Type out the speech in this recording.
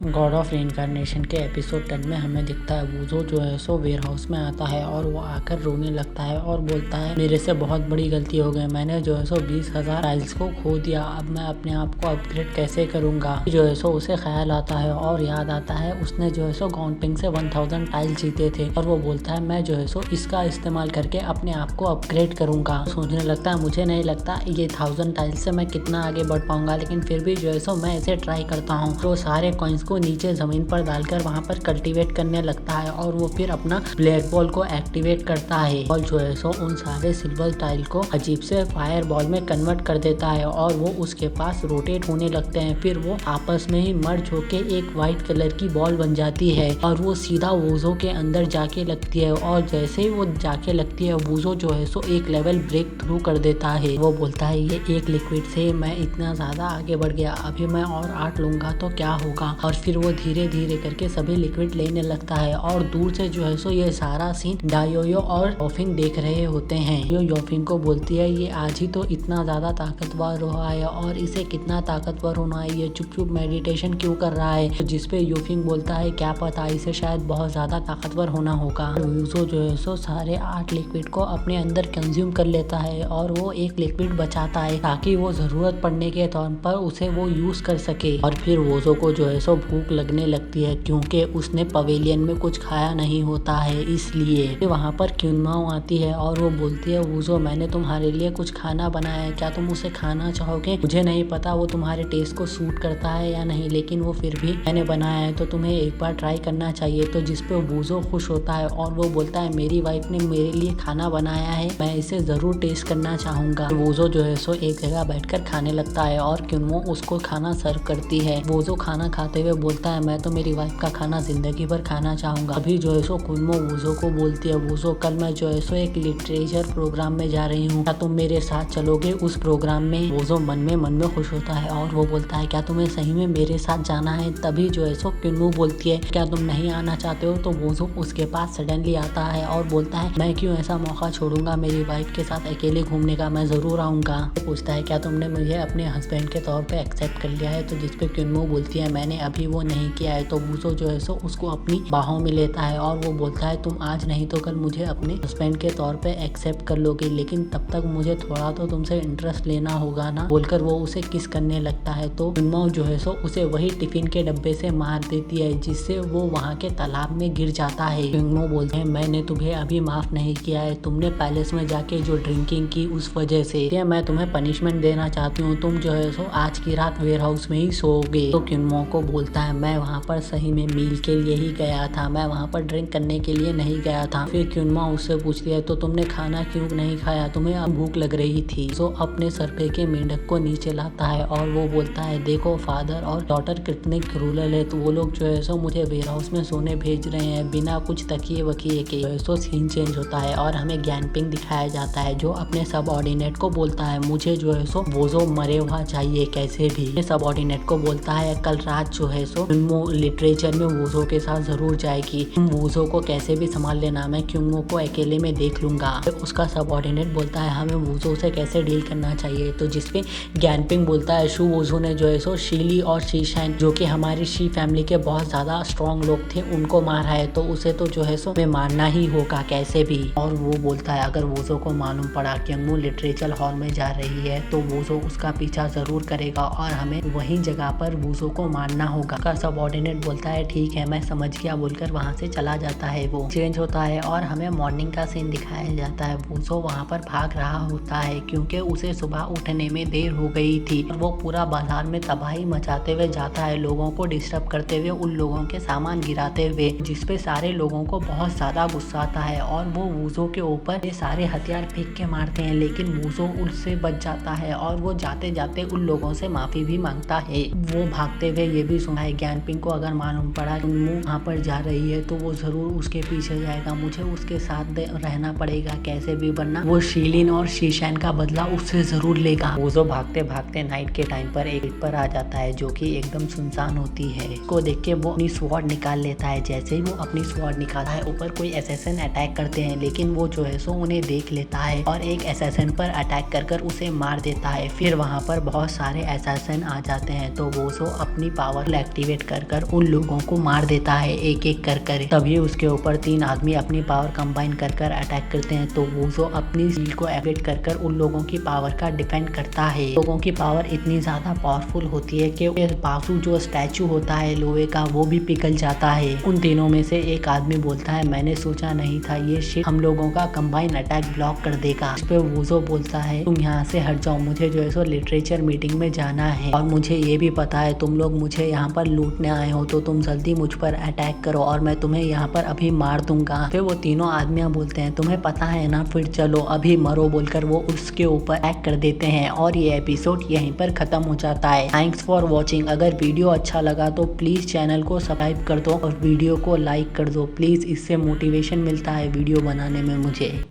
God of reincarnation के episode 10 में हमें दिखता है वूज़ो जो है सो वेयर हाउस में आता है और वो आकर रोने लगता है और बोलता है मेरे से बहुत बड़ी गलती हो गई। मैंने जो है सो 20,000 टाइल्स को खो दिया। अब मैं अपने आप को अपग्रेड कैसे करूंगा। जो है सो उसे ख्याल आता है और याद आता है उसने जो है सो गाउंटिंग से 1000 टाइल जीते थे और वो बोलता है मैं जो है सो इसका इस्तेमाल करके अपने आप को अपग्रेड करूंगा। सोचने लगता है मुझे नहीं लगता ये 1000 टाइल्स से मैं कितना आगे बढ़ पाऊंगा, लेकिन फिर भी जो है सो मैं इसे ट्राई करता हूँ। तो सारे कॉइन्स को नीचे जमीन पर डालकर वहां पर कल्टीवेट करने लगता है और वो फिर अपना ब्लैक बॉल को एक्टिवेट करता है और जो है सो उन सारे सिल्वर टाइल को अजीब से फायर बॉल में कन्वर्ट कर देता है और वो उसके पास रोटेट होने लगते हैं। फिर वो आपस में ही मर्ज होके एक व्हाइट कलर की बॉल बन जाती है और वो सीधा वूज़ो के अंदर जाके लगती है और जैसे ही वो जाके लगती है वूज़ो जो है सो एक लेवल ब्रेक थ्रू कर देता है। वो बोलता है ये एक लिक्विड से मैं इतना ज्यादा आगे बढ़ गया, अभी मैं और 8 लूंगा तो क्या होगा। और फिर वो धीरे धीरे करके सभी लिक्विड लेने लगता है और दूर से जो है सो ये सारा सीन डायोयो और योफिंग देख रहे होते हैं। योफिंग को बोलती है ये आज ही तो इतना ज्यादा ताकतवर हुआ है और इसे कितना ताकतवर होना है, ये चुप चुप मेडिटेशन क्यों कर रहा है। जिसपे योफिंग बोलता है क्या पता इसे शायद बहुत ज्यादा ताकतवर होना होगा। वूज़ो जो है सो सारे 8 लिक्विड को अपने अंदर कंज्यूम कर लेता है और वो एक लिक्विड बचाता है ताकि वो जरूरत पड़ने के तौर पर उसे वो यूज कर सके। और फिर वूज़ो को जो है सो भूख लगने लगती है क्योंकि उसने पवेलियन में कुछ खाया नहीं होता है, इसलिए वहाँ पर क्यूनमाओ आती है और वो बोलती है वूज़ो मैंने तुम्हारे लिए कुछ खाना बनाया है, क्या तुम उसे खाना चाहोगे। मुझे नहीं पता वो तुम्हारे टेस्ट को सूट करता है या नहीं, लेकिन वो फिर भी मैंने बनाया है तो तुम्हें एक बार ट्राई करना चाहिए। तो जिसपे वूज़ो खुश होता है और वो बोलता है मेरी वाइफ ने मेरे लिए खाना बनाया है, मैं इसे जरूर टेस्ट करना चाहूंगा। वूज़ो जो है सो एक जगह बैठकर खाने लगता है और क्यूनमो उसको खाना सर्व करती है। वूज़ो खाना खाते हुए बोलता है मैं तो मेरी वाइफ का खाना जिंदगी भर खाना चाहूंगा। अभी जो है सो क्यूनमो वूज़ो को बोलती है वूज़ो कल मैं जो है सो एक लिटरेचर प्रोग्राम में जा रही हूँ, क्या तुम मेरे साथ चलोगे उस प्रोग्राम में। वूज़ो मन में खुश होता है और वो बोलता है क्या तुम्हें सही में मेरे साथ जाना है। तभी जो है सो क्यूनमो बोलती है क्या तुम नहीं आना चाहते हो। तो वूज़ो उसके पास सडनली आता है और बोलता है मैं क्यों ऐसा मौका छोड़ूंगा मेरी वाइफ के साथ अकेले घूमने का, मैं जरूर आऊंगा। पूछता है क्या तुमने मुझे अपने हस्बैंड के तौर पे एक्सेप्ट कर लिया है। तो जिसपे क्यूनमो बोलती है मैंने अभी वो नहीं किया है। तो वूज़ो जो है सो उसको अपनी बाहों में लेता है और वो बोलता है तुम आज नहीं तो कल मुझे अपने हस्बैंड के तौर पे एक्सेप्ट कर लोगे, लेकिन तब तक मुझे थोड़ा तो तुमसे इंटरेस्ट लेना होगा ना, बोलकर वो उसे किस करने लगता है। तो क्यूनमो जो है सो उसे वही टिफिन के डब्बे से मार देती है जिससे वो वहाँ के तालाब में गिर जाता है। क्यूनमो बोलते हैं मैंने तुम्हें अभी माफ नहीं किया है, तुमने पैलेस में जाके जो ड्रिंकिंग की उस वजह से मैं तुम्हें पनिशमेंट देना चाहती हूँ, तुम जो है सो आज की रात वेयर हाउस में ही सोओगे। तो क्यूनमो को बोलता है मैं वहाँ पर सही में मील के लिए ही गया था, मैं वहाँ पर ड्रिंक करने के लिए नहीं गया था। फिर क्यूनमो उससे पूछती है तो तुमने खाना क्यों नहीं खाया, तुम्हें अब भूख लग रही थी। तो अपने सर पे के मेंढक को नीचे लाता है और वो बोलता है देखो फादर और डॉटर कितने क्रूरल है, तो वो लोग जो है सो मुझे वेयर हाउस में सोने भेज रहे हैं बिना कुछ तकिए वकिए के। तो सीन चेंज होता है और हमें ज्ञानपिंग दिखाया जाता है जो अपने सब ऑर्डिनेट को बोलता है मुझे जो है सो वूज़ो मरे हुआ चाहिए कैसे भी। सब ऑर्डिनेट को बोलता है कल रात जो है सो क्यूनमो लिटरेचर में वूज़ो के साथ जरूर जाएगी, तुम वूज़ो को कैसे भी संभाल लेना, मैं क्यूनमो को अकेले में देख लूंगा। उसका सब ऑर्डिनेट बोलता है हमें वूज़ो से कैसे डील करना चाहिए। तो जिसपे ज्ञानपिंग बोलता है शू वूज़ो ने जो है सो शीली और शीशाइन जो कि हमारी शी फैमिली के बहुत ज्यादा स्ट्रॉन्ग लोग थे उनको मारा है, तो उसे तो जो है सो हमें मारना ही होगा कैसे भी। और वो बोलता है अगर वूज़ो को मालूम पड़ा कि क्यूनमो लिटरेचर हॉल में जा रही है तो वूज़ो उसका पीछा जरूर करेगा और हमें वही जगह पर वूज़ो को मारना होगा। का सब ऑर्डिनेट बोलता है ठीक है मैं समझ गया, बोलकर वहाँ से चला जाता है। वो चेंज होता है और हमें मॉर्निंग का सीन दिखाया जाता है। वूज़ो वहाँ पर भाग रहा होता है क्योंकि उसे सुबह उठने में देर हो गई थी और वो पूरा बाजार में तबाही मचाते हुए जाता है, लोगों को डिस्टर्ब करते हुए, उन लोगों के सामान गिराते हुए, जिसपे सारे लोगों को बहुत ज्यादा गुस्सा आता है और वो वूज़ो के ऊपर ये सारे हथियार फेंक के मारते हैं, लेकिन वूज़ो उससे बच जाता है और वो जाते जाते उन लोगों से माफी भी मांगता है। वो भागते हुए ये भी सुना है ज्ञानपिंग को अगर मालूम पड़ा कि वहाँ पर जा रही है तो वो जरूर उसके पीछे जाएगा, मुझे उसके साथ रहना पड़ेगा कैसे भी, वरना वो शीलिन और शीशाइन का बदला उससे जरूर लेगा। वूज़ो भागते भागते नाइट के टाइम पर एक पर आ जाता है जो कि एकदम सुनसान होती है। को देख के वो अपनी स्वॉर्ड निकाल लेता है। जैसे ही वो अपनी स्वॉर्ड निकाला है ऊपर कोई असैसिन अटैक करते हैं, लेकिन वो जो है सो उन्हें देख लेता है और एक असैसिन पर अटैक कर उसे मार देता है। फिर वहाँ पर बहुत सारे असैसिन आ जाते हैं तो वो सो अपनी पावर एक्टिवेट कर उन लोगों को मार देता है एक एक कर। तभी उसके ऊपर 3 आदमी अपनी पावर कंबाइन कर अटैक करते हैं। तो वूजो अपनी शील्ड को एक्टिवेट कर उन लोगों की पावर का डिफेंड करता है। लोगों की पावर इतनी ज्यादा पावरफुल होती है कि बासु जो स्टैचू होता है लोहे का वो भी पिघल जाता है। उन तीनों में से एक आदमी बोलता है मैंने सोचा नहीं था ये शिप हम लोगों का कंबाइन अटैक ब्लॉक कर देगा। इस पे वूजो बोलता है तुम यहाँ से हट जाओ, मुझे जो है सो लिटरेचर मीटिंग में जाना है और मुझे ये भी पता है तुम लोग मुझे यहाँ पर लूटने आए हो, तो तुम जल्दी मुझ पर अटैक करो और मैं तुम्हें यहाँ पर अभी मार दूंगा। फिर वो तीनों आदमियां बोलते हैं तुम्हें पता है ना, फिर चलो अभी मरो बोलकर वो उसके ऊपर अटैक कर देते हैं और ये एपिसोड यहीं पर खत्म हो जाता है। Thanks for watching. अगर वीडियो अच्छा लगा तो प्लीज चैनल को सब्सक्राइब कर दो और वीडियो को लाइक कर दो प्लीज, इससे मोटिवेशन मिलता है वीडियो बनाने में मुझे।